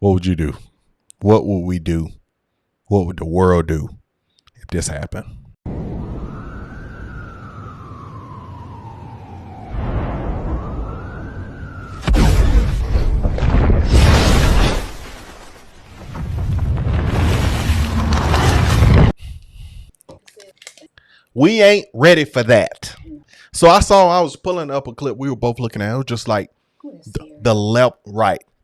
What would you do? What would we do? What would the world do if this happened? We ain't ready for that. So I was pulling up a clip we were both looking at. It was just like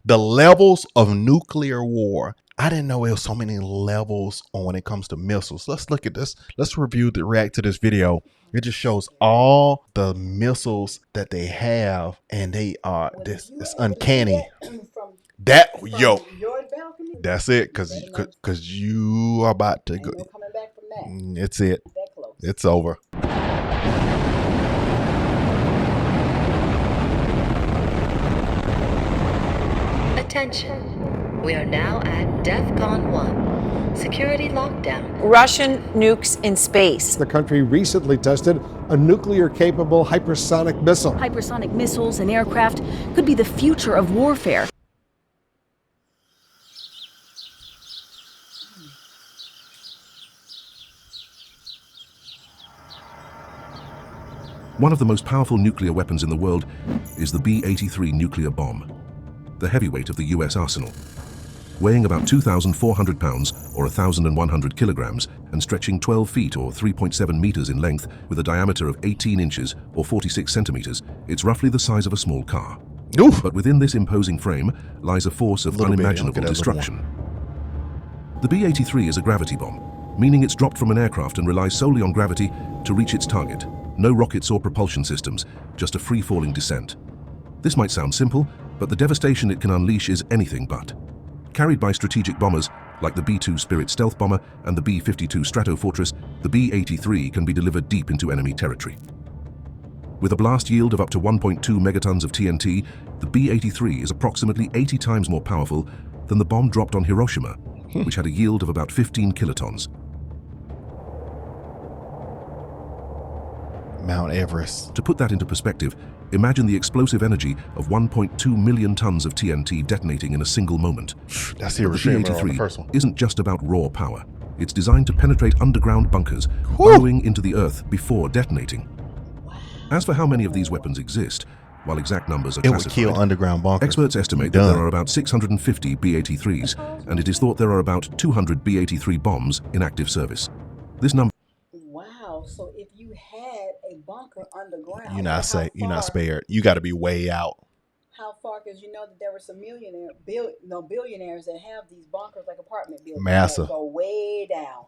the levels of nuclear war. I didn't know there was so many levels when it comes to missiles. Let's look at this. Let's react to this video. It just shows all the missiles that they have, and they are it's uncanny. That's it, because you are about to go. Coming back from that. It's it. It's over. Attention. We are now at DEFCON 1. Security lockdown. Russian nukes in space. The country recently tested a nuclear-capable hypersonic missile. Hypersonic missiles and aircraft could be the future of warfare. One of the most powerful nuclear weapons in the world is the B-83 nuclear bomb, the heavyweight of the US arsenal. Weighing about 2,400 pounds or 1,100 kilograms and stretching 12 feet or 3.7 meters in length with a diameter of 18 inches or 46 centimeters, it's roughly the size of a small car. Oof. But within this imposing frame lies a force of unimaginable destruction. The B-83 is a gravity bomb, meaning it's dropped from an aircraft and relies solely on gravity to reach its target. No rockets or propulsion systems, just a free-falling descent. This might sound simple, but the devastation it can unleash is anything but. Carried by strategic bombers like the B-2 Spirit stealth bomber and the B-52 Stratofortress, the B-83 can be delivered deep into enemy territory. With a blast yield of up to 1.2 megatons of TNT, the B-83 is approximately 80 times more powerful than the bomb dropped on Hiroshima, which had a yield of about 15 kilotons. Mount Everest. To put that into perspective, imagine the explosive energy of 1.2 million tons of TNT detonating in a single moment. That's The Hiroshima on the B-83 first one. isn't just about raw power. It's designed to penetrate underground bunkers, burrowing into the earth before detonating. As for how many of these weapons exist, while exact numbers are It would classified, kill underground bunkers. experts estimate that there are about 650 B-83s, and it is thought there are about 200 B-83 bombs in active service. This number So if you had a bunker underground, you're not spared. You got to be way out. How far? Because you know that there were some billionaires that have these bunkers like apartment buildings. Massive. That go way down.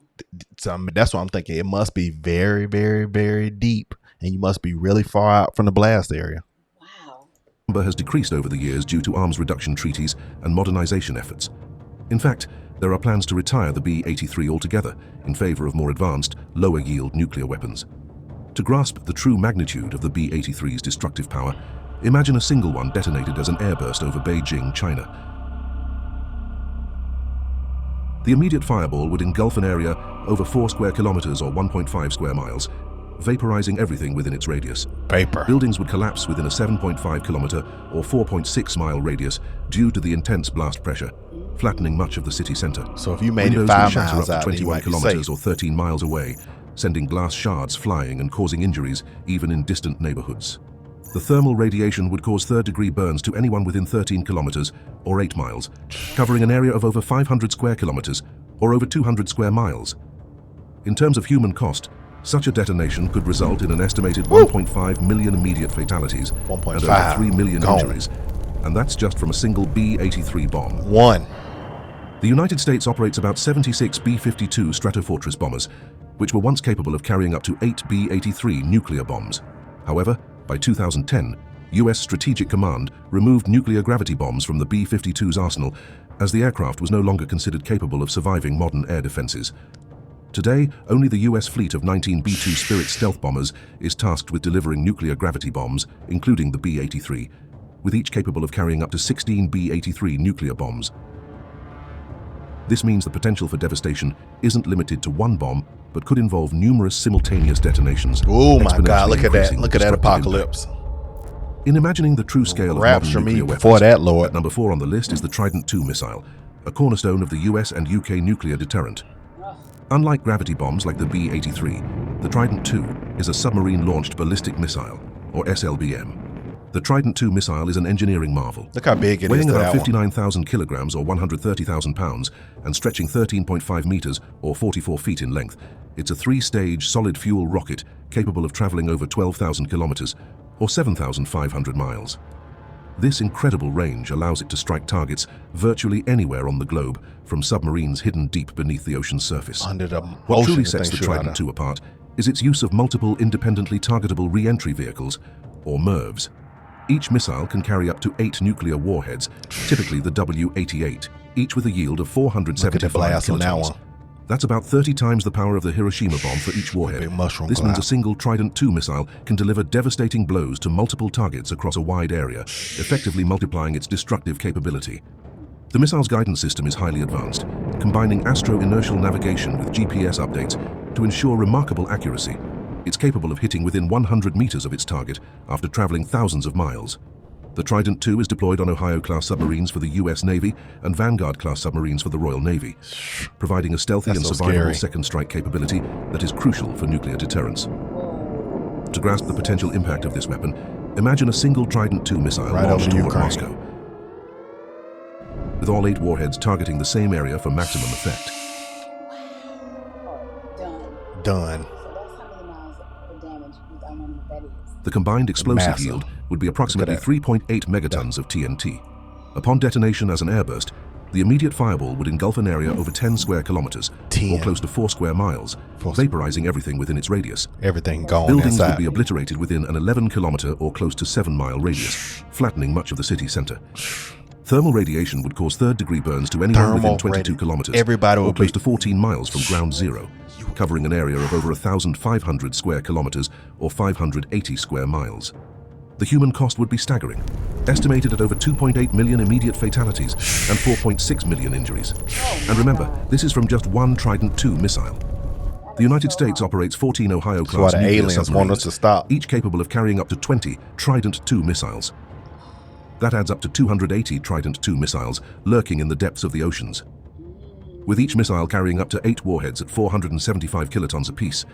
So that's what I'm thinking. It must be very, very, very deep, and you must be really far out from the blast area. Wow. number has decreased over the years due to arms reduction treaties and modernization efforts. In fact, there are plans to retire the B-83 altogether in favor of more advanced, lower-yield nuclear weapons. To grasp the true magnitude of the B-83's destructive power, imagine a single one detonated as an airburst over Beijing, China. The immediate fireball would engulf an area over 4 square kilometers or 1.5 square miles, vaporizing everything within its radius. Vapor. Buildings would collapse within a 7.5 kilometer or 4.6 mile radius due to the intense blast pressure, flattening much of the city center. So if you made Windows it 5 would shatter miles up out, to you 21 might be kilometers safe. or 13 miles away, sending glass shards flying and causing injuries even in distant neighborhoods. The thermal radiation would cause third-degree burns to anyone within 13 kilometers or 8 miles, covering an area of over 500 square kilometers or over 200 square miles. In terms of human cost, such a detonation could result in an estimated 1.5 million immediate fatalities and over 3 million injuries, and that's just from a single B-83 bomb. The United States operates about 76 B-52 Stratofortress bombers, which were once capable of carrying up to 8 B-83 nuclear bombs. However, by 2010, US Strategic Command removed nuclear gravity bombs from the B-52's arsenal as the aircraft was no longer considered capable of surviving modern air defenses. Today, only the US fleet of 19 B-2 Spirit stealth bombers is tasked with delivering nuclear gravity bombs, including the B-83, with each capable of carrying up to 16 B-83 nuclear bombs. This means the potential for devastation isn't limited to one bomb, but could involve numerous simultaneous detonations. Oh my God, exponentially look at that. increasing Look at that destructive apocalypse. impact. In imagining the true scale of modern Rapture me nuclear before weapons, that, Lord. at number 4 on the list is the Trident II missile, a cornerstone of the US and UK nuclear deterrent. Unlike gravity bombs like the B-83, the Trident II is a submarine-launched ballistic missile, or SLBM. The Trident II missile is an engineering marvel. Look how big it is Weighing to about that one. 59,000 kilograms or 130,000 pounds and stretching 13.5 meters or 44 feet in length, it's a 3-stage solid fuel rocket capable of traveling over 12,000 kilometers or 7,500 miles. This incredible range allows it to strike targets virtually anywhere on the globe, from submarines hidden deep beneath the ocean's surface. Under the What ocean, truly the sets thing the shoot out Trident of. II apart is its use of multiple independently targetable re-entry vehicles, or MIRVs. Each missile can carry up to 8 nuclear warheads, typically the W-88, each with a yield of Look at the 475 blast on that kilotons. one. That's about 30 times the power of the Hiroshima bomb for each warhead. Big mushroom This means cloud. a single Trident II missile can deliver devastating blows to multiple targets across a wide area, effectively multiplying its destructive capability. The missile's guidance system is highly advanced, combining astro-inertial navigation with GPS updates to ensure remarkable accuracy. It's capable of hitting within 100 meters of its target after traveling thousands of miles. The Trident II is deployed on Ohio-class submarines for the US Navy and Vanguard-class submarines for the Royal Navy, providing a stealthy That's and so survivable scary. second strike capability that is crucial for nuclear deterrence. To grasp the potential impact of this weapon, imagine a single Trident II missile Right launched over toward Ukraine. Moscow, with all 8 warheads targeting the same area for maximum effect. Done. Done. So that's how many miles of damage. I don't know what that is. The combined explosive Massive. yield would be approximately Look at that. 3.8 megatons of TNT. Upon detonation as an airburst, the immediate fireball would engulf an area over 10 square kilometers, 10. or close to 4 square miles, 4 vaporizing everything within its radius. Everything gone Buildings would inside. be obliterated within an 11-kilometer or close to 7-mile radius, flattening much of the city center. Thermal radiation would cause third-degree burns to anyone Thermal within 22 radi- kilometers, Everybody or will close be- to 14 miles from ground zero, covering an area of over 1,500 square kilometers or 580 square miles. The human cost would be staggering, estimated at over 2.8 million immediate fatalities and 4.6 million injuries. And remember, this is from just one Trident II missile. The United States operates 14 That's why Ohio-class the nuclear aliens want us submarines, to stop. each capable of carrying up to 20 Trident II missiles. That adds up to 280 Trident II missiles lurking in the depths of the oceans. With each missile carrying up to 8 warheads at 475 kilotons apiece,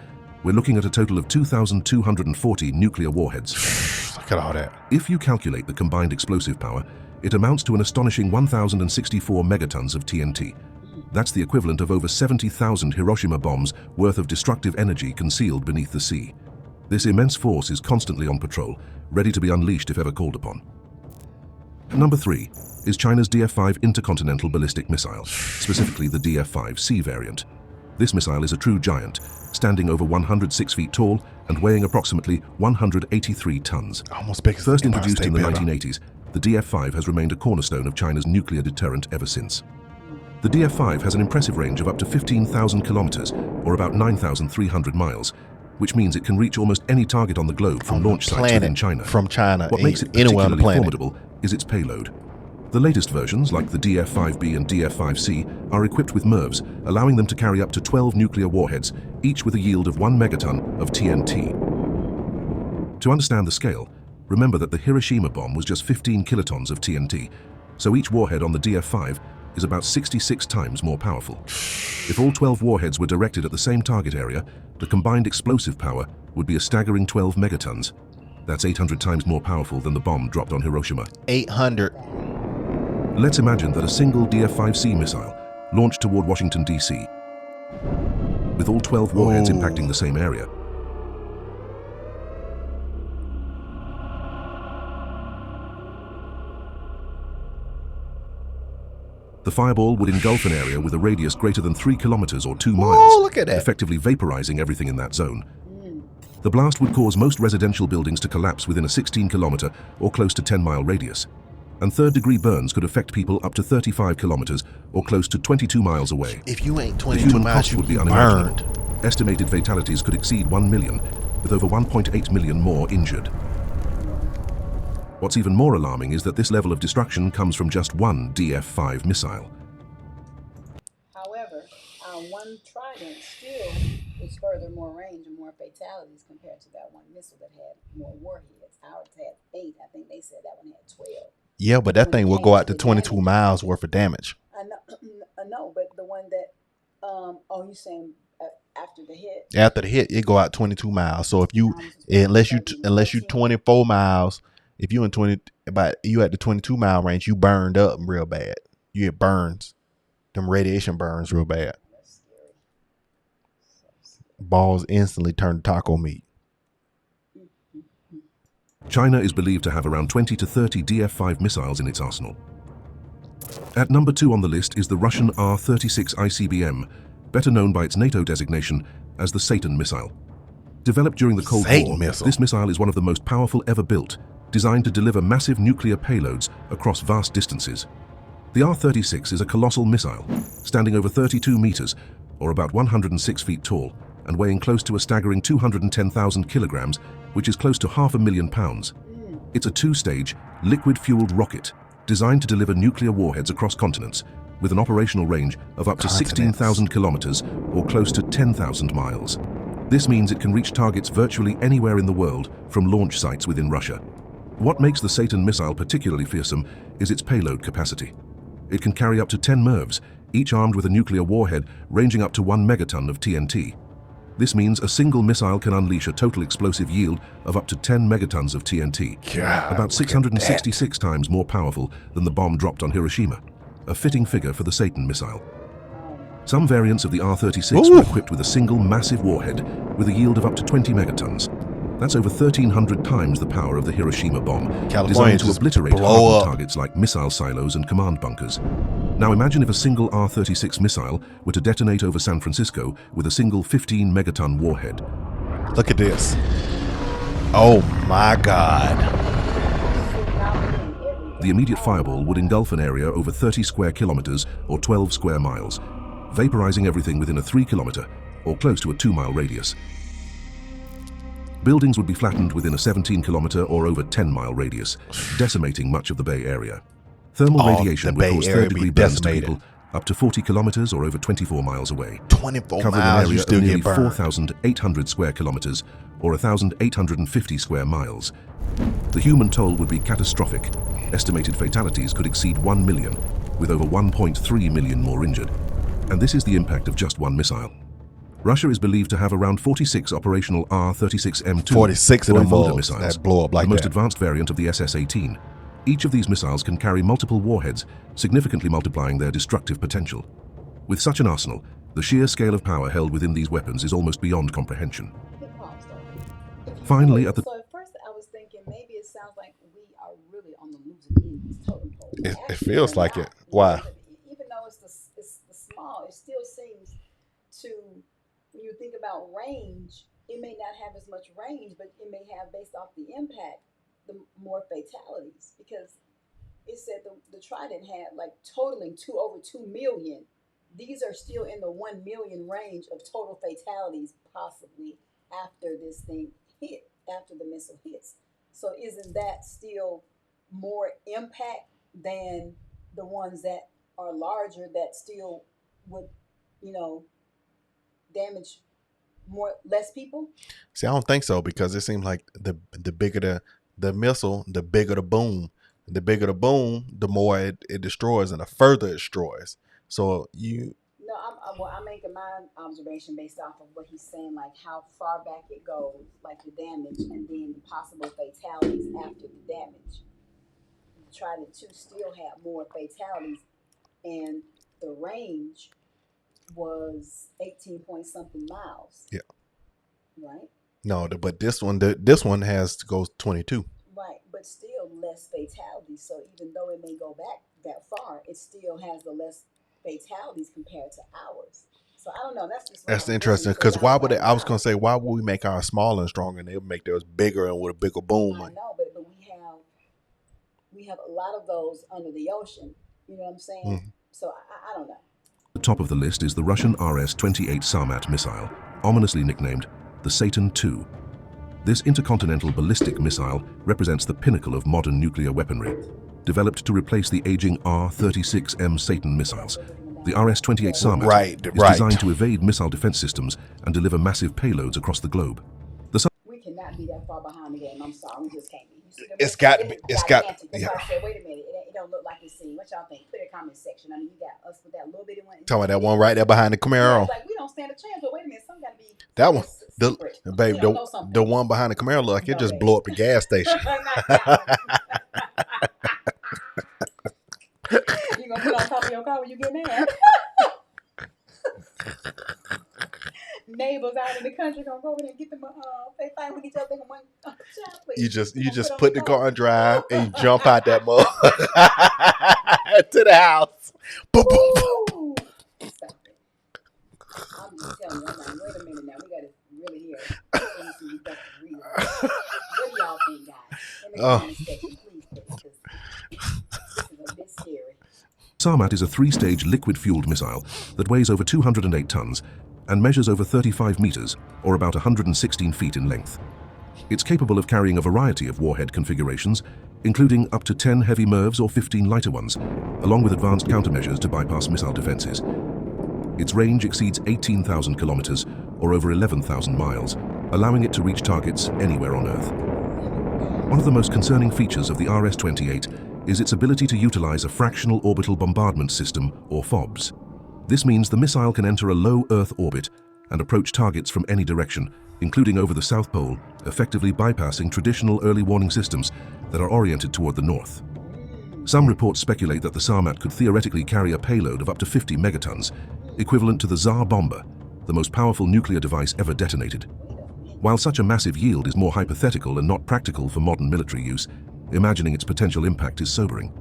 we're looking at a total of 2,240 nuclear warheads. Look at all that. If you calculate the combined explosive power, it amounts to an astonishing 1,064 megatons of TNT. That's the equivalent of over 70,000 Hiroshima bombs worth of destructive energy concealed beneath the sea. This immense force is constantly on patrol, ready to be unleashed if ever called upon. Number 3 is China's DF-5 intercontinental ballistic missile, specifically the DF-5C variant. This missile is a true giant, standing over 106 feet tall and weighing approximately 183 tons. Almost big as First the Empire introduced State in the Building. 1980s, the DF-5 has remained a cornerstone of China's nuclear deterrent ever since. The DF-5 has an impressive range of up to 15,000 kilometers, or about 9,300 miles, which means it can reach almost any target on the globe from On the launch sites planet, within China. from China, What makes it anywhere on the particularly planet. formidable is its payload. The latest versions, like the DF-5B and DF-5C, are equipped with MIRVs, allowing them to carry up to 12 nuclear warheads, each with a yield of 1 megaton of TNT. To understand the scale, remember that the Hiroshima bomb was just 15 kilotons of TNT, so each warhead on the DF-5 is about 66 times more powerful. If all 12 warheads were directed at the same target area, the combined explosive power would be a staggering 12 megatons. That's 800 times more powerful than the bomb dropped on Hiroshima. 800. Let's imagine that a single DF-5C missile launched toward Washington, D.C., with all 12 warheads Whoa. impacting the same area. The fireball would engulf an area with a radius greater than 3 kilometers or 2 miles, Oh, look at that. effectively vaporizing everything in that zone. The blast would cause most residential buildings to collapse within a 16-kilometer or close to 10-mile radius, and third-degree burns could affect people up to 35 kilometers or close to 22 miles away. If you ain't The 22 human miles, cost you would be burned. unimaginable. Estimated fatalities could exceed 1 million, with over 1.8 million more injured. What's even more alarming is that this level of destruction comes from just one DF-5 missile. However, our one Trident still was further more range and more fatalities compared to that one missile that had more warheads. Ours had 8. I think they said that one had 12. Yeah, but that When thing it will came go out to to the 22 damage. miles worth of damage. I know, but the one that, oh, you saying after the hit? After the hit, it go out 22 miles. So if you, Ours was unless you 14. 24 miles, if you in 20, about you at the 22 mile range, you burned up real bad. You get burns, them radiation burns real bad. That's scary. So scary. Balls instantly turn to taco meat. China is believed to have around 20 to 30 DF-5 missiles in its arsenal. At number 2 on the list is the Russian R-36 ICBM, better known by its NATO designation as the Satan missile. Developed during the Cold Satan War, missile. this missile is one of the most powerful ever built, designed to deliver massive nuclear payloads across vast distances. The R-36 is a colossal missile, standing over 32 meters, or about 106 feet tall, and weighing close to a staggering 210,000 kilograms, which is close to 500,000 pounds. It's a 2-stage, liquid-fueled rocket designed to deliver nuclear warheads across continents, with an operational range of up to 16,000 kilometers or close to 10,000 miles. This means it can reach targets virtually anywhere in the world from launch sites within Russia. What makes the Satan missile particularly fearsome is its payload capacity. It can carry up to 10 MIRVs, each armed with a nuclear warhead ranging up to 1 megaton of TNT. This means a single missile can unleash a total explosive yield of up to 10 megatons of TNT, about 666 times more powerful than the bomb dropped on Hiroshima, a fitting figure for the Satan missile. Some variants of the R-36 were equipped with a single massive warhead with a yield of up to 20 megatons. That's over 1,300 times the power of the Hiroshima bomb, designed to obliterate hardened targets like missile silos and command bunkers. Now imagine if a single R-36 missile were to detonate over San Francisco with a single 15 megaton warhead. Look at this. Oh my God. The immediate fireball would engulf an area over 30 square kilometers or 12 square miles, vaporizing everything within a 3-kilometer or close to a 2-mile radius. Buildings would be flattened within a 17-kilometer or over 10-mile radius, decimating much of the Bay Area. Thermal radiation would cause third-degree burns to people up to 40 kilometers or over 24 miles away, 24 covering an miles, area you of still nearly get burned. 4,800 square kilometers or 1,850 square miles. The human toll would be catastrophic. Estimated fatalities could exceed 1 million, with over 1.3 million more injured. And this is the impact of just one missile. Russia is believed to have around 46 operational R-36M2 46 of them Voivode balls that blow up like the most that. advanced variant of the SS-18. Each of these missiles can carry multiple warheads, significantly multiplying their destructive potential. With such an arsenal, the sheer scale of power held within these weapons is almost beyond comprehension. Finally, at the So at first I was thinking maybe it sounds like we are really on the losing end of this totem pole. It Actually, feels we're like not. it. Why? Even though it's the small, it still seems to, when you think about range, it may not have as much range, but it may have, based off the impact, the more fatalities, because it said the Trident had like totaling over 2 million. These are still in the 1 million range of total fatalities, possibly after this thing hit, after the missile hits. So isn't that still more impact than the ones that are larger that still would, damage less people? See, I don't think so, because it seems like the bigger the missile, the bigger the boom. The bigger the boom, the more it destroys, and the further it destroys. So you. No, I'm making my observation based off of what he's saying, like how far back it goes, like the damage, and then the possible fatalities after the damage. Trident 2 still had more fatalities, and the range was 18 point something miles. Yeah. Right? No, but this one has to go 22. Right, but still less fatalities. So even though it may go back that far, it still has the less fatalities compared to ours. So I don't know. That's Interesting, because why would I was gonna say, why would we make ours smaller and stronger, and they would make theirs bigger and with a bigger boom? I know, but we have a lot of those under the ocean. You know what I'm saying? Mm-hmm. So I don't know. The top of the list is the Russian RS-28 Sarmat missile, ominously nicknamed the Satan II. This intercontinental ballistic missile represents the pinnacle of modern nuclear weaponry, developed to replace the aging R-36M Satan missiles, The RS-28 Sarmat Right, is right. designed to evade missile defense systems and deliver massive payloads across the globe. We cannot be that far behind the game. I'm sorry, we just can't be. It's got to be. It's got. Gigantic. That's why I said, wait a minute, it don't look like it's seen. What y'all think? Put in the comment section. I mean, you got us with that little bitty one. Talking about that one right there behind the Camaro. It's like we don't stand a chance. But wait a minute, some got to be That one, secret. babe, the one behind the Camaro look like it just blow up the gas station. You gonna put on top of your car when you get mad? Neighbors out in the country gonna go over there and get them. They fight with each other. You just put the car on drive and you jump out that mug to the house. Boom, boom, boom. Stop it. I'm just telling you. I'm like, wait a minute now. We gotta really hear. What do y'all think, guys? In the comment section, please, because this is a bit scary. Sarmat is a 3-stage liquid-fueled missile that weighs over 208 tons and measures over 35 meters, or about 116 feet in length. It's capable of carrying a variety of warhead configurations, including up to 10 heavy MIRVs or 15 lighter ones, along with advanced countermeasures to bypass missile defenses. Its range exceeds 18,000 kilometers, or over 11,000 miles, allowing it to reach targets anywhere on Earth. One of the most concerning features of the RS-28 is its ability to utilize a fractional orbital bombardment system, or FOBS. This means the missile can enter a low Earth orbit and approach targets from any direction, including over the South Pole, effectively bypassing traditional early warning systems that are oriented toward the north. Some reports speculate that the Sarmat could theoretically carry a payload of up to 50 megatons, equivalent to the Tsar bomber, the most powerful nuclear device ever detonated. While such a massive yield is more hypothetical and not practical for modern military use, imagining its potential impact is sobering.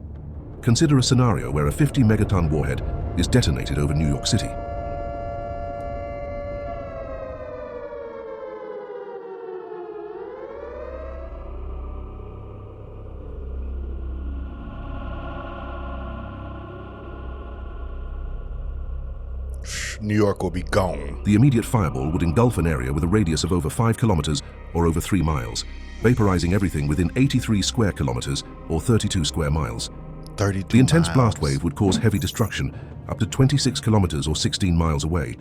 Consider a scenario where a 50 megaton warhead is detonated over New York City. New York will be gone. The immediate fireball would engulf an area with a radius of over 5 kilometers or over 3 miles, vaporizing everything within 83 square kilometers or 32 square miles. 32 The intense miles. blast wave would cause heavy destruction up to 26 kilometers or 16 miles away,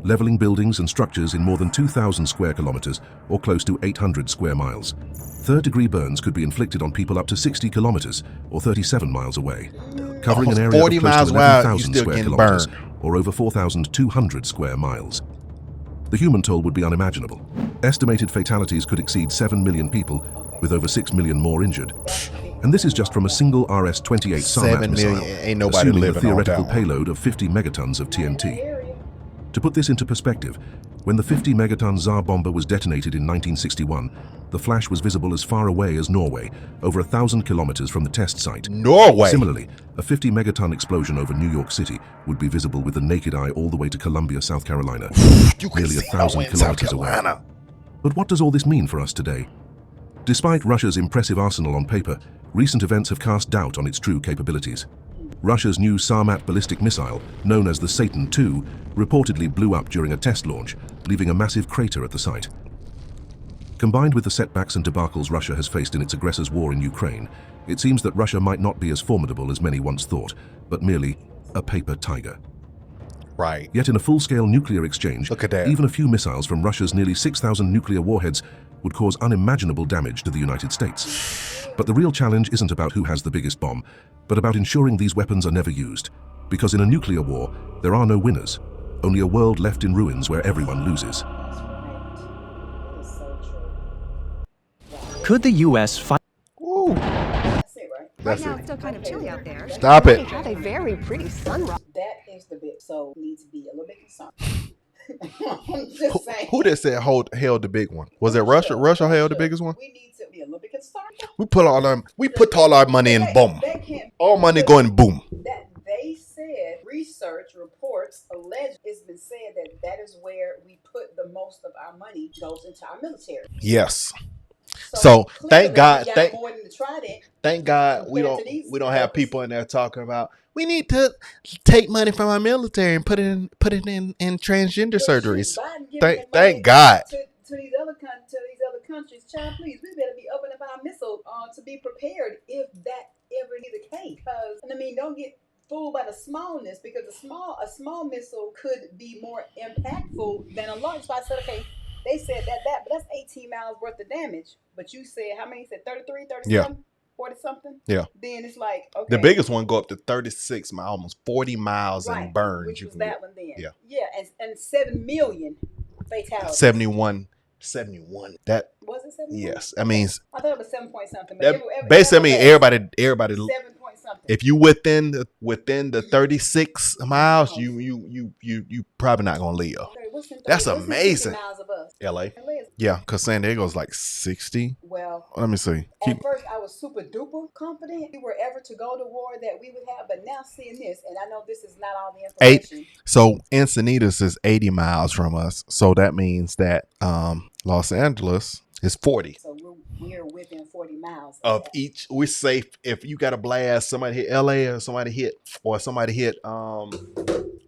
leveling buildings and structures in more than 2,000 square kilometers or close to 800 square miles. Third-degree burns could be inflicted on people up to 60 kilometers or 37 miles away, covering Almost an area 40 of close miles to wide, 11,000 you still square getting kilometers burned. or over 4,200 square miles. The human toll would be unimaginable. Estimated fatalities could exceed 7 million people, with over 6 million more injured. And this is just from a single RS-28 Sarmat 7 missile, million, ain't nobody assuming the living on theoretical that one. payload of 50 megatons of TNT. To put this into perspective, when the 50 megaton Tsar bomber was detonated in 1961, the flash was visible as far away as Norway, over 1,000 kilometers from the test site. Norway. Similarly, a 50 megaton explosion over New York City would be visible with the naked eye all the way to Columbia, South Carolina, You can nearly see 1,000 Norway in South kilometers away. Carolina. But what does all this mean for us today? Despite Russia's impressive arsenal on paper, recent events have cast doubt on its true capabilities. Russia's new Sarmat ballistic missile, known as the Satan II, reportedly blew up during a test launch, leaving a massive crater at the site. Combined with the setbacks and debacles Russia has faced in its aggressors' war in Ukraine, it seems that Russia might not be as formidable as many once thought, but merely a paper tiger. Right. Yet in a full-scale nuclear exchange, Look at that. even a few missiles from Russia's nearly 6,000 nuclear warheads would cause unimaginable damage to the United States. But the real challenge isn't about who has the biggest bomb, but about ensuring these weapons are never used. Because in a nuclear war, there are no winners, only a world left in ruins where everyone loses. That's right. It is so true. Could the U.S. fight? Woo. That's it, right? That's Now it. it's still kind of chilly out there. Stop We it. have a very pretty sunrise. That is the bit. So we need to be a little bit concerned. I'm just saying. Who that said held the big one? Was it Russia? Russia held the biggest one? We need to be a little bit concerned. We put all our money in boom. They can't. All money going boom. That they said research reports alleged. It's been said that is where we put the most of our money goes into our military. Yes. So thank clearly God, we got more than the Trident. thank God we Compared to these don't have weapons. people in there talking about we need to take money from our military and put it in transgender But surgeries. Biden giving Thank that money God. to these other countries. Child, please, we better be upping up our missile to be prepared if that ever be the case. Because I mean, don't get fooled by the smallness, because a small missile could be more impactful than a large. So I said, okay, they said but that's 18 miles worth of damage. But you said how many? You said 33, 37, 40 something. Yeah. Then it's like, okay, the biggest one go up to 36 miles, almost 40 miles right, in burns. which You was can that get. one then. Yeah. Yeah, and 7 million fatalities. 71. That Was it 7? yes. I mean, I thought it was 7 point something. But that basically, I mean, everybody. 7 point something. If you within the 36 miles, you probably not gonna live. Okay, what's in 30, That's what's in 50 amazing. miles of us? LA. LA is, Yeah, because San Diego's like 60. well, Let me see. at first I was super duper confident we were ever to go to war that we would have, but now seeing this, and I know this is not all the information. So Encinitas is 80 miles from us. So that means that Los Angeles is 40. So we're within 40 miles Of that. each. We're safe if you got a blast, somebody hit LA or somebody hit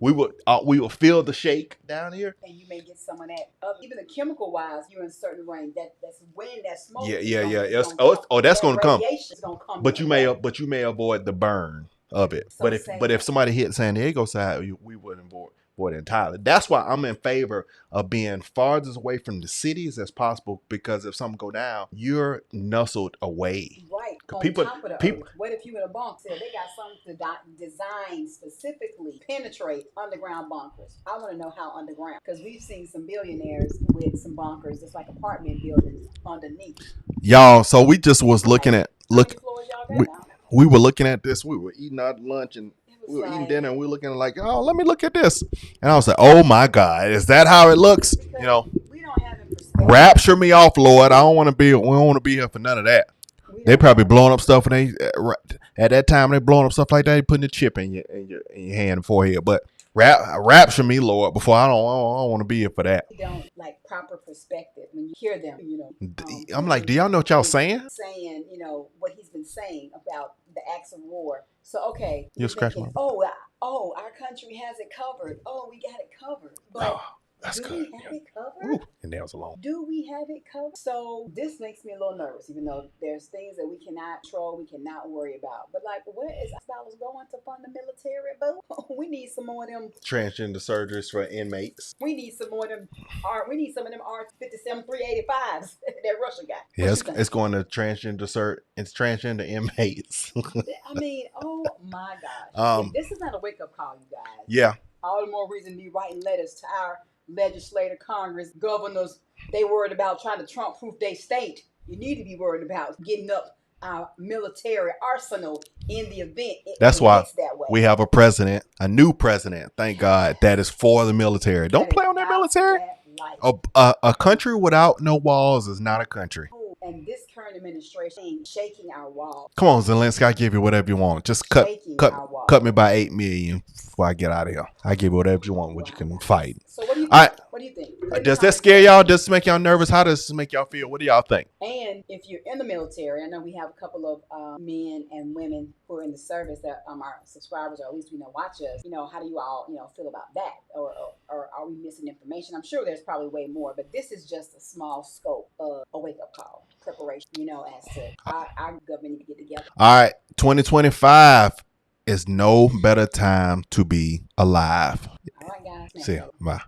we would feel the shake down here. And you may get some of that. Even the chemical wise, you're in certain range. That's when that smoke. Yeah. Is That's gonna come. Radiation is gonna come. But you may avoid the burn of it. So But if somebody hit San Diego side, we wouldn't avoid it entirely. That's why I'm in favor of being farthest away from the cities as possible, because if something go down, you're nuzzled away. Right. On People- top of the people- earth. What if you in a bunker? They got something designed specifically penetrate underground bunkers. I want to know how underground, because we've seen some billionaires with some bunkers. It's like apartment buildings underneath. Y'all, so we just was looking at How many floors y'all got down there? we were looking at this. We were eating our lunch and It we were was eating like- dinner and we were looking like, oh, let me look at this. And I was like, oh my God, is that how it looks? Because You know, we don't have it perspective. rapture me off, Lord. We don't want to be here for none of that. We They don't probably have- blowing up stuff when they at that time they blowing up stuff like that. They putting a chip in your hand and forehead. But rapture me, Lord, before I don't want to be here for that. We don't like proper perspective when you hear them. I'm like, do y'all know what y'all saying? Saying, what he's been saying about the acts of war. So okay, You'll scratch my- oh, our country has it covered. Oh, we got it covered. But That's do good. we have it covered? Ooh, and nails alone. Do we have it covered? So this makes me a little nervous, even though there's things that we cannot control, we cannot worry about. But like, where is dollars going to fund the military, boo? We need some more of them. Transgender surgeries for inmates. We need some more of them. We need some of them R-57 385s that Russia got. Yeah, What you think? it's going to it's transgender inmates. I mean, oh my gosh. This is not a wake-up call, you guys. Yeah. All the more reason to be writing letters to our legislator, Congress, governors. They worried about trying to Trump-proof their state. You need to be worried about getting up our military arsenal in the event That's why gets that way. we have a new president, thank God, that is for the military. Don't play on that military. A country without no walls is not a country. And this current administration ain't shaking our wall. Come on, Zelensky, I give you whatever you want. Just cut me by 8 million before I get out of here. I give you whatever you want, what you can fight. So what do you think? All right. What do you think? Does that scare y'all? Does this make y'all nervous? How does this make y'all feel? What do y'all think? And if you're in the military, I know we have a couple of men and women who are in the service that our subscribers, or at least watch us. How do you all feel about that, or are we missing information? I'm sure there's probably way more, but this is just a small scope of a wake up call preparation. As to our government need to get together. All right, 2025 is no better time to be alive. All right, guys. See ya. Bye.